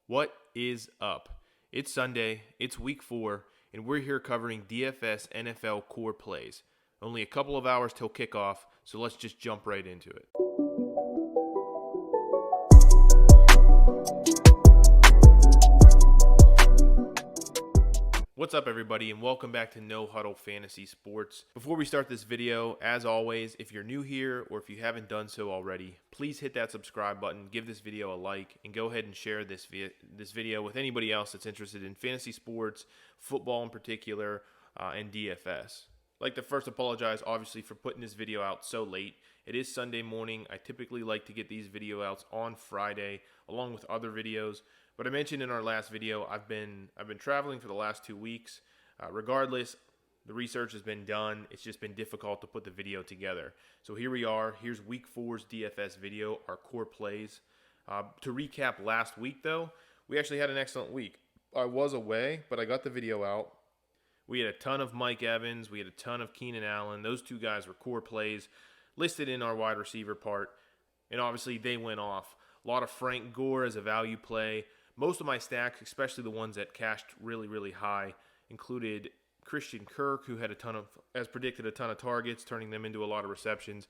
What is up? It's Sunday, it's week 4, and we're here covering DFS NFL Core Plays. Only a couple of hours till kickoff, so let's just jump right into it. What's up, everybody, and welcome back to No Huddle Fantasy Sports. Before we start this video, as always, if you're new here or if you haven't done so already, please hit that subscribe button, give this video a like, and go ahead and share this video with anybody else that's interested in fantasy sports, football in particular, and DFS. I'd like to first apologize, obviously, for putting this video out so late. It is Sunday morning. I typically like to get these video outs on Friday, along with other videos. But I mentioned in our last video, I've been traveling for the last 2 weeks. Regardless, the research has been done. It's just been difficult to put the video together. So here we are. Here's Week 4's DFS video, our core plays. To recap last week, though, we actually had an excellent week. I was away, but I got the video out. We had a ton of Mike Evans. We had a ton of Keenan Allen. Those two guys were core plays listed in our wide receiver part. And obviously, they went off. A lot of Frank Gore as a value play. Most of my stacks, especially the ones that cashed really, really high, included Christian Kirk, who had as predicted, a ton of targets, turning them into a lot of receptions.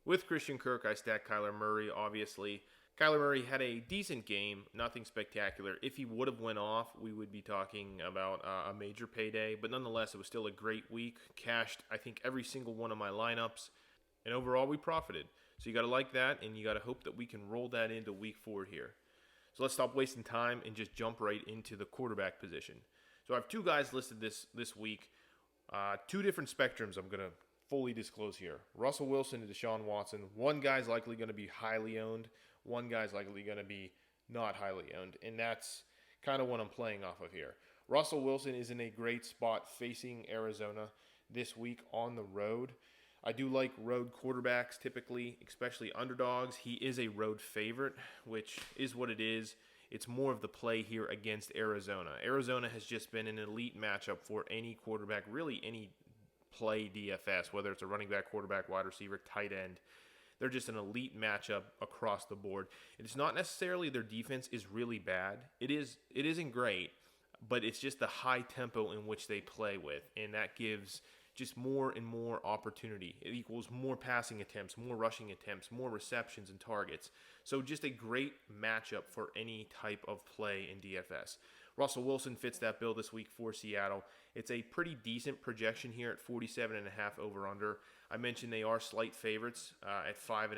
With Christian Kirk, I stacked Kyler Murray, obviously. Kyler Murray had a decent game, nothing spectacular. If he would have went off, we would be talking about a major payday. But nonetheless, it was still a great week. Cashed, I think, every single one of my lineups. And overall, we profited. So you got to like that, and you got to hope that we can roll that into week 4 here. So let's stop wasting time and just jump right into the quarterback position. So I have two guys listed this week. Two different spectrums I'm going to fully disclose here. Russell Wilson and Deshaun Watson. One guy's likely going to be highly owned. One guy's likely going to be not highly owned. And that's kind of what I'm playing off of here. Russell Wilson is in a great spot facing Arizona this week on the road. I do like road quarterbacks typically, especially underdogs. He is a road favorite, which is what it is. It's more of the play here against Arizona. Arizona has just been an elite matchup for any quarterback, really any play DFS, whether it's a running back, quarterback, wide receiver, tight end. They're just an elite matchup across the board. It's not necessarily their defense is really bad. It isn't great, but it's just the high tempo in which they play with, and that gives just more and more opportunity. It equals more passing attempts, more rushing attempts, more receptions and targets. So just a great matchup for any type of play in DFS. Russell Wilson fits that bill this week for Seattle. It's a pretty decent projection here at 47.5 over under. I mentioned they are slight favorites at 5.5.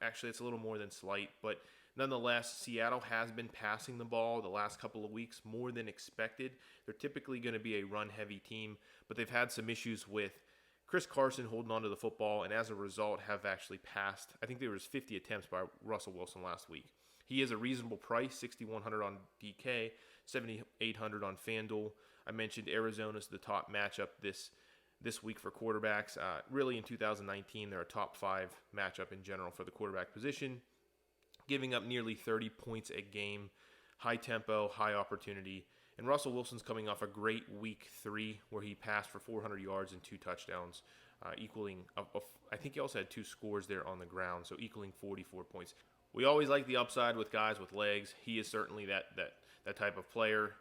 Actually, it's a little more than slight, but nonetheless, Seattle has been passing the ball the last couple of weeks more than expected. They're typically going to be a run-heavy team, but they've had some issues with Chris Carson holding onto the football, and as a result have actually passed. I think there was 50 attempts by Russell Wilson last week. He is a reasonable price, $6,100 on DK, $7,800 on FanDuel. I mentioned Arizona's the top matchup this week for quarterbacks. Really, in 2019, they're a top 5 matchup in general for the quarterback position, giving up nearly 30 points a game, high tempo, high opportunity. And Russell Wilson's coming off a great week 3 where he passed for 400 yards and 2 touchdowns, equaling, I think he also had 2 scores there on the ground, so equaling 44 points. We always like the upside with guys with legs. He is certainly that type of player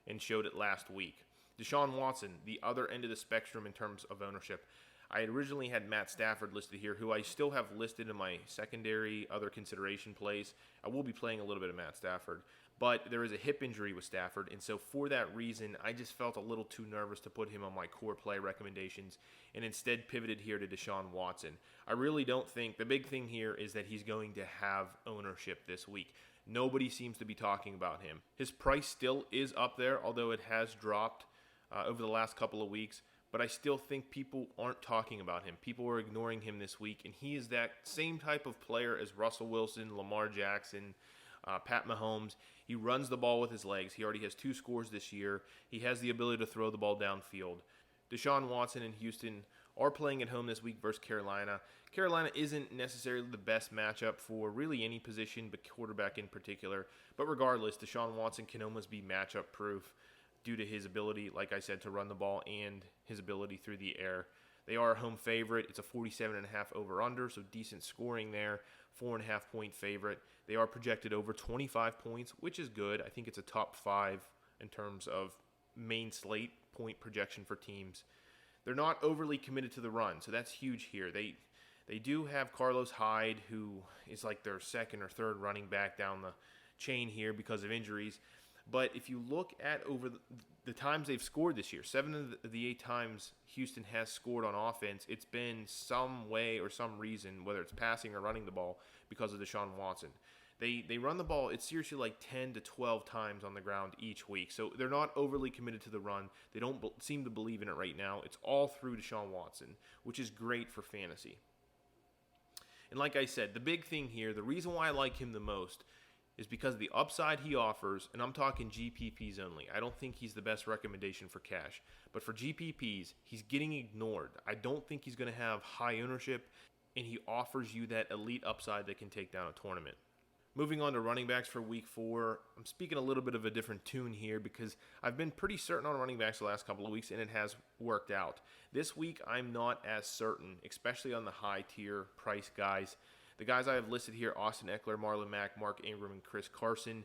and showed it last week. Deshaun Watson, the other end of the spectrum in terms of ownership. I originally had Matt Stafford listed here, who I still have listed in my secondary other consideration plays. I will be playing a little bit of Matt Stafford, but there is a hip injury with Stafford, and so for that reason, I just felt a little too nervous to put him on my core play recommendations and instead pivoted here to Deshaun Watson. I really don't think, the big thing here is that he's going to have ownership this week. Nobody seems to be talking about him. His price still is up there, although it has dropped over the last couple of weeks. But I still think people aren't talking about him. People are ignoring him this week, and he is that same type of player as Russell Wilson, Lamar Jackson, Pat Mahomes. He runs the ball with his legs. He already has 2 scores this year. He has the ability to throw the ball downfield. Deshaun Watson and Houston are playing at home this week versus Carolina. Carolina isn't necessarily the best matchup for really any position, but quarterback in particular. But regardless, Deshaun Watson can almost be matchup proof due to his ability, like I said, to run the ball and his ability through the air. They are a home favorite. It's a 47.5 over-under, so decent scoring there. 4.5 point favorite. They are projected over 25 points, which is good. I think it's a top 5 in terms of main slate point projection for teams. They're not overly committed to the run, so that's huge here. They do have Carlos Hyde, who is like their second or third running back down the chain here because of injuries. But if you look at over the times they've scored this year, 7 of the 8 times Houston has scored on offense, it's been some way or some reason, whether it's passing or running the ball, because of Deshaun Watson. They run the ball, it's seriously like 10 to 12 times on the ground each week. So they're not overly committed to the run. They don't seem to believe in it right now. It's all through Deshaun Watson, which is great for fantasy. And like I said, the big thing here, the reason why I like him the most is because of the upside he offers, and I'm talking GPPs only. I don't think he's the best recommendation for cash. But for GPPs, he's getting ignored. I don't think he's going to have high ownership, and he offers you that elite upside that can take down a tournament. Moving on to running backs for week 4, I'm speaking a little bit of a different tune here because I've been pretty certain on running backs the last couple of weeks, and it has worked out. This week, I'm not as certain, especially on the high-tier price guys. The guys I have listed here, Austin Eckler, Marlon Mack, Mark Ingram, and Chris Carson.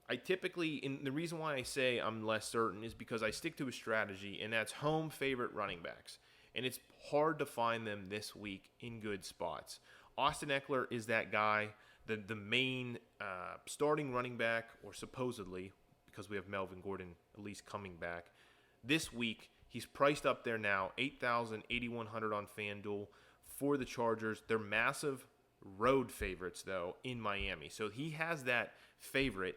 I typically, and the reason why I say I'm less certain is because I stick to a strategy, and that's home favorite running backs. And it's hard to find them this week in good spots. Austin Eckler is that guy, the main starting running back, or supposedly, because we have Melvin Gordon at least coming back. This week, he's priced up there now, $8,000, $8,100 on FanDuel for the Chargers. They're massive road favorites, though, in Miami. So he has that favorite,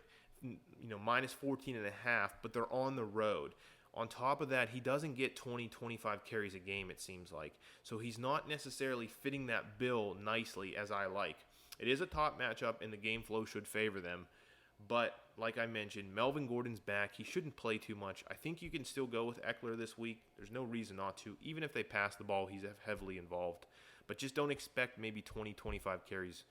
minus 14.5, but they're on the road. On top of that, he doesn't get 20, 25 carries a game, it seems like. So he's not necessarily fitting that bill nicely as I like. It is a top matchup, and the game flow should favor them. But, like I mentioned, Melvin Gordon's back. He shouldn't play too much. I think you can still go with Eckler this week. There's no reason not to. Even if they pass the ball, he's heavily involved. But just don't expect maybe 20, 25 carries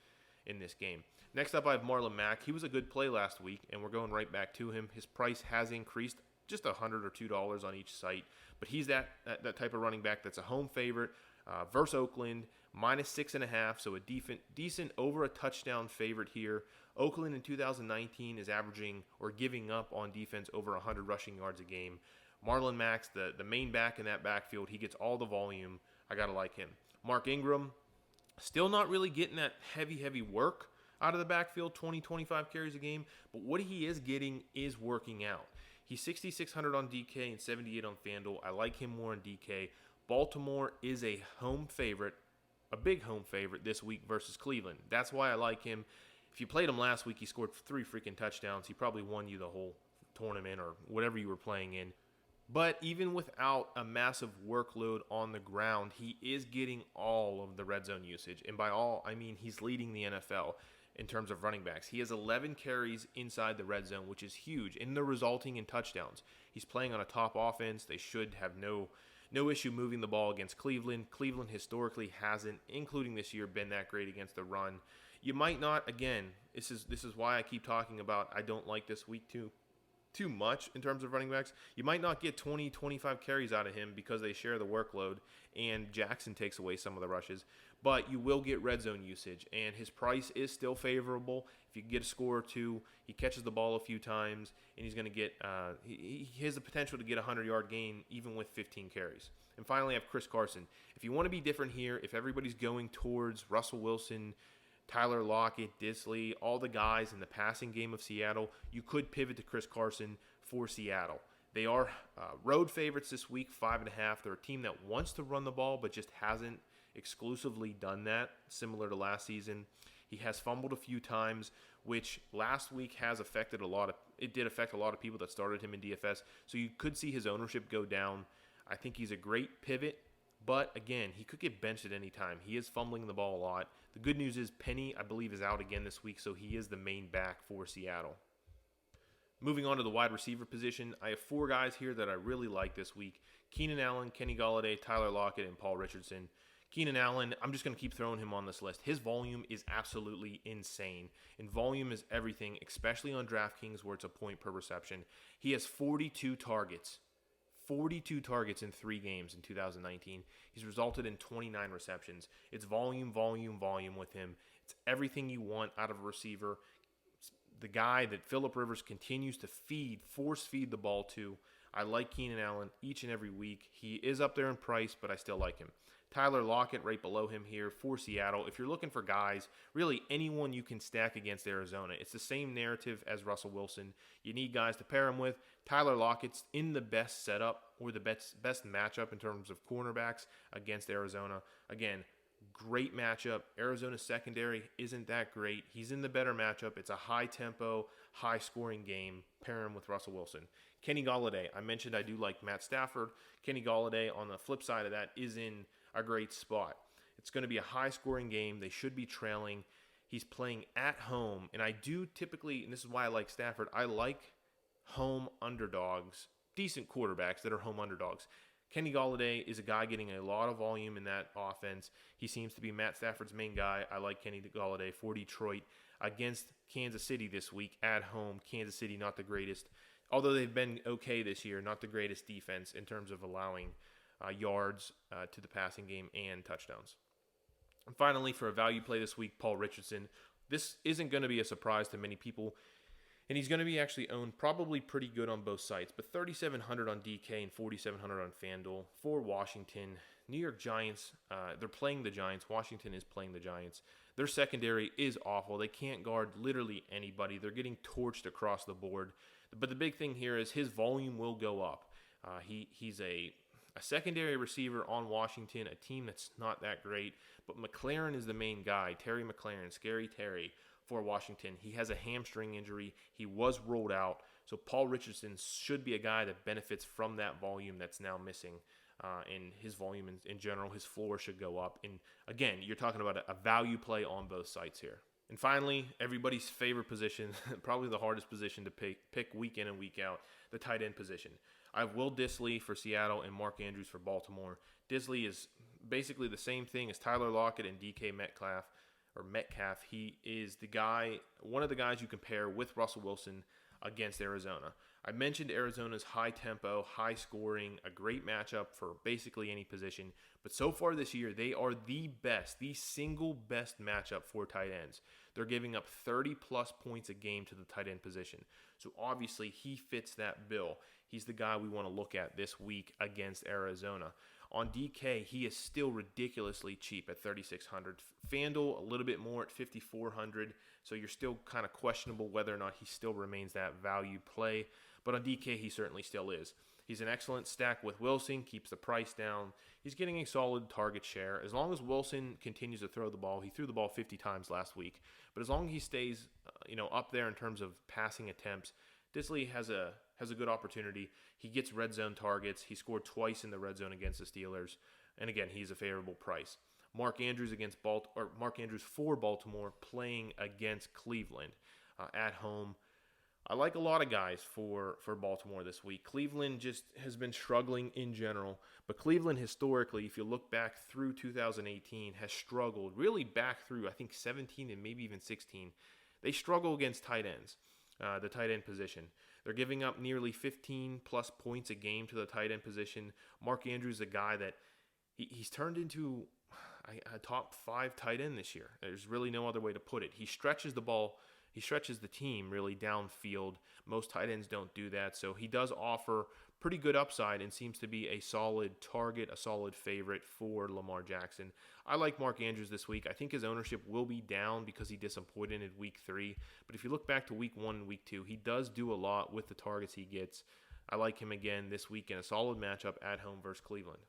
in this game. Next up, I have Marlon Mack. He was a good play last week, and we're going right back to him. His price has increased just $100 or $2 on each site. But he's that type of running back that's a home favorite versus Oakland, minus 6.5, so a decent over a touchdown favorite here. Oakland in 2019 is averaging or giving up on defense over 100 rushing yards a game. Marlon Mack's the main back in that backfield. He gets all the volume. I got to like him. Mark Ingram, still not really getting that heavy work out of the backfield, 20, 25 carries a game. But what he is getting is working out. He's 6,600 on DK and 78 on FanDuel. I like him more on DK. Baltimore is a home favorite, a big home favorite this week versus Cleveland. That's why I like him. If you played him last week, he scored 3 freaking touchdowns. He probably won you the whole tournament or whatever you were playing in. But even without a massive workload on the ground, he is getting all of the red zone usage. And by all, I mean he's leading the NFL in terms of running backs. He has 11 carries inside the red zone, which is huge, and they're resulting in touchdowns. He's playing on a top offense. They should have no issue moving the ball against Cleveland. Cleveland historically hasn't, including this year, been that great against the run. You might not, again, this is why I keep talking about I don't like this week too much in terms of running backs. You might not get 20, 25 carries out of him because they share the workload and Jackson takes away some of the rushes, but you will get red zone usage, and his price is still favorable. If you get a score or two, he catches the ball a few times, and he's going to get he has the potential to get a 100-yard gain even with 15 carries. And finally, I have Chris Carson. If you want to be different here, if everybody's going towards Russell Wilson, Tyler Lockett, Disley, all the guys in the passing game of Seattle, you could pivot to Chris Carson for Seattle. They are road favorites this week, 5.5. They're a team that wants to run the ball but just hasn't exclusively done that, similar to last season. He has fumbled a few times, which last week has affected it did affect a lot of people that started him in DFS, so you could see his ownership go down. I think he's a great pivot, but again, he could get benched at any time. He is fumbling the ball a lot. The good news is Penny, I believe, is out again this week, so he is the main back for Seattle. Moving on to the wide receiver position, I have 4 guys here that I really like this week. Keenan Allen, Kenny Golladay, Tyler Lockett, and Paul Richardson. Keenan Allen, I'm just going to keep throwing him on this list. His volume is absolutely insane, and volume is everything, especially on DraftKings where it's a point per reception. He has 42 targets. 42 targets in 3 games in 2019. He's resulted in 29 receptions. It's volume, volume, volume with him. It's everything you want out of a receiver. It's the guy that Phillip Rivers continues to force feed the ball to. I like Keenan Allen each and every week. He is up there in price, but I still like him. Tyler Lockett right below him here for Seattle. If you're looking for guys, really anyone you can stack against Arizona, it's the same narrative as Russell Wilson. You need guys to pair him with. Tyler Lockett's in the best setup or the best matchup in terms of cornerbacks against Arizona. Again, great matchup. Arizona's secondary isn't that great. He's in the better matchup. It's a high-tempo, high-scoring game. Pair him with Russell Wilson. Kenny Golladay. I mentioned I do like Matt Stafford. Kenny Golladay, on the flip side of that, is in a great spot. It's going to be a high-scoring game. They should be trailing. He's playing at home, and I do typically, and this is why I like Stafford, I like home underdogs, decent quarterbacks that are home underdogs. Kenny Golladay is a guy getting a lot of volume in that offense. He seems to be Matt Stafford's main guy. I like Kenny Golladay for Detroit against Kansas City this week at home. Kansas City, not the greatest, although they've been okay this year, not the greatest defense in terms of allowing yards to the passing game and touchdowns. And finally, for a value play this week, Paul Richardson. This isn't going to be a surprise to many people, and he's going to be actually owned probably pretty good on both sites, but 3,700 on DK and 4,700 on FanDuel for Washington. New York Giants, they're playing the Giants. Washington is playing the Giants. Their secondary is awful. They can't guard literally anybody. They're getting torched across the board. But the big thing here is his volume will go up. He's a secondary receiver on Washington, a team that's not that great, but McLaurin is the main guy. Terry McLaurin, Scary Terry for Washington. He has a hamstring injury. He was ruled out, so Paul Richardson should be a guy that benefits from that volume that's now missing. And his volume in general, his floor should go up. And again, you're talking about a value play on both sites here. And finally, everybody's favorite position, probably the hardest position to pick week in and week out, the tight end position. I have Will Dissly for Seattle and Mark Andrews for Baltimore. Dissly is basically the same thing as Tyler Lockett and DK Metcalf. He is the guy, one of the guys you compare with Russell Wilson against Arizona. I mentioned Arizona's high tempo, high scoring, a great matchup for basically any position. But so far this year, they are the single best matchup for tight ends. They're giving up 30-plus points a game to the tight end position. So obviously, he fits that bill. He's the guy we want to look at this week against Arizona. On DK, he is still ridiculously cheap at $3,600. FanDuel, a little bit more at $5,400. So you're still kind of questionable whether or not he still remains that value play. But on DK, he certainly still is. He's an excellent stack with Wilson, keeps the price down. He's getting a solid target share. As long as Wilson continues to throw the ball, he threw the ball 50 times last week. But as long as he stays, up there in terms of passing attempts, Dissly has a good opportunity. He gets red zone targets. He scored twice in the red zone against the Steelers, and again, he's a favorable price. Mark Andrews for Baltimore, playing against Cleveland at home. I like a lot of guys for Baltimore this week. Cleveland just has been struggling in general, but Cleveland historically, if you look back through 2018, has struggled really back through, I think, 17 and maybe even 16. They struggle against tight ends, the tight end position. They're giving up nearly 15-plus points a game to the tight end position. Mark Andrews is a guy that he's turned into a top 5 tight end this year. There's really no other way to put it. He stretches the ball. He stretches the team really downfield. Most tight ends don't do that, so he does offer pretty good upside and seems to be a solid target, a solid favorite for Lamar Jackson. I like Mark Andrews this week. I think his ownership will be down because he disappointed in week 3, but if you look back to week 1 and week 2, he does do a lot with the targets he gets. I like him again this week in a solid matchup at home versus Cleveland.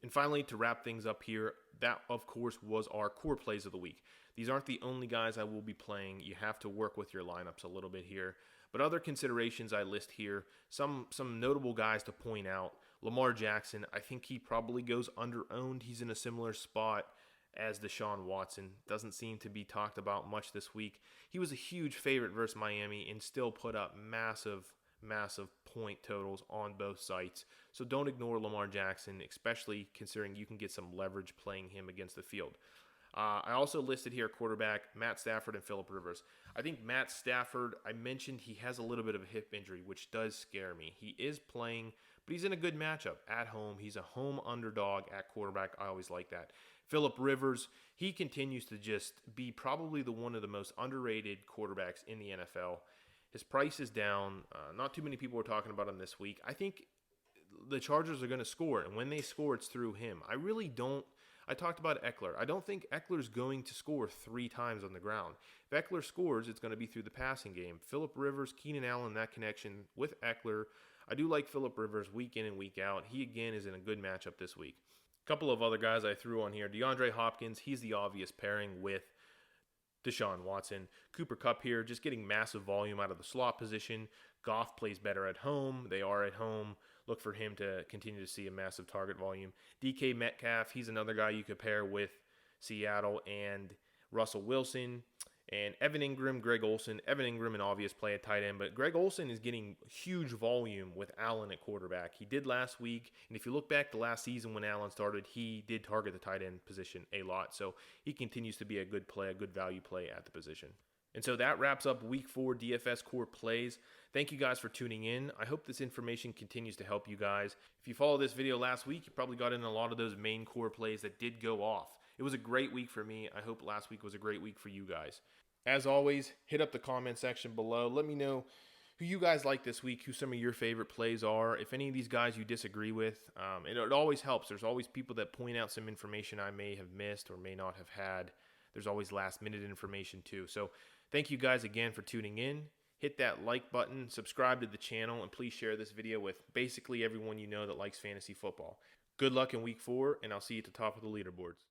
And finally, to wrap things up here, that, of course, was our core plays of the week. These aren't the only guys I will be playing. You have to work with your lineups a little bit here. But other considerations I list here, some notable guys to point out. Lamar Jackson, I think he probably goes under-owned. He's in a similar spot as Deshaun Watson. Doesn't seem to be talked about much this week. He was a huge favorite versus Miami and still put up massive point totals on both sites. So don't ignore Lamar Jackson, especially considering you can get some leverage playing him against the field. I also listed here quarterback Matt Stafford and Phillip Rivers. I think Matt Stafford, I mentioned he has a little bit of a hip injury, which does scare me. He is playing, but he's in a good matchup at home. He's a home underdog at quarterback. I always like that. Phillip Rivers, he continues to just be probably one of the most underrated quarterbacks in the NFL. His price is down. Not too many people were talking about him this week. I think the Chargers are going to score, and when they score, it's through him. I talked about Eckler. I don't think Eckler's going to score 3 times on the ground. If Eckler scores, it's going to be through the passing game. Phillip Rivers, Keenan Allen, that connection with Eckler. I do like Phillip Rivers week in and week out. He, again, is in a good matchup this week. A couple of other guys I threw on here. DeAndre Hopkins, he's the obvious pairing with Deshaun Watson. Cooper Kupp here, just getting massive volume out of the slot position. Goff plays better at home. They are at home. Look for him to continue to see a massive target volume. DK Metcalf, he's another guy you could pair with Seattle and Russell Wilson. And Evan Ingram, Greg Olsen. Evan Ingram, an obvious play at tight end, but Greg Olsen is getting huge volume with Allen at quarterback. He did last week, and if you look back to last season when Allen started, he did target the tight end position a lot. So he continues to be a good play, a good value play at the position. And so that wraps up Week 4 DFS Core Plays. Thank you guys for tuning in. I hope this information continues to help you guys. If you followed this video last week, you probably got in a lot of those main core plays that did go off. It was a great week for me. I hope last week was a great week for you guys. As always, hit up the comment section below. Let me know who you guys like this week, who some of your favorite plays are. If any of these guys you disagree with, it always helps. There's always people that point out some information I may have missed or may not have had. There's always last-minute information too. So thank you guys again for tuning in. Hit that like button, subscribe to the channel, and please share this video with basically everyone you know that likes fantasy football. Good luck in Week 4, and I'll see you at the top of the leaderboards.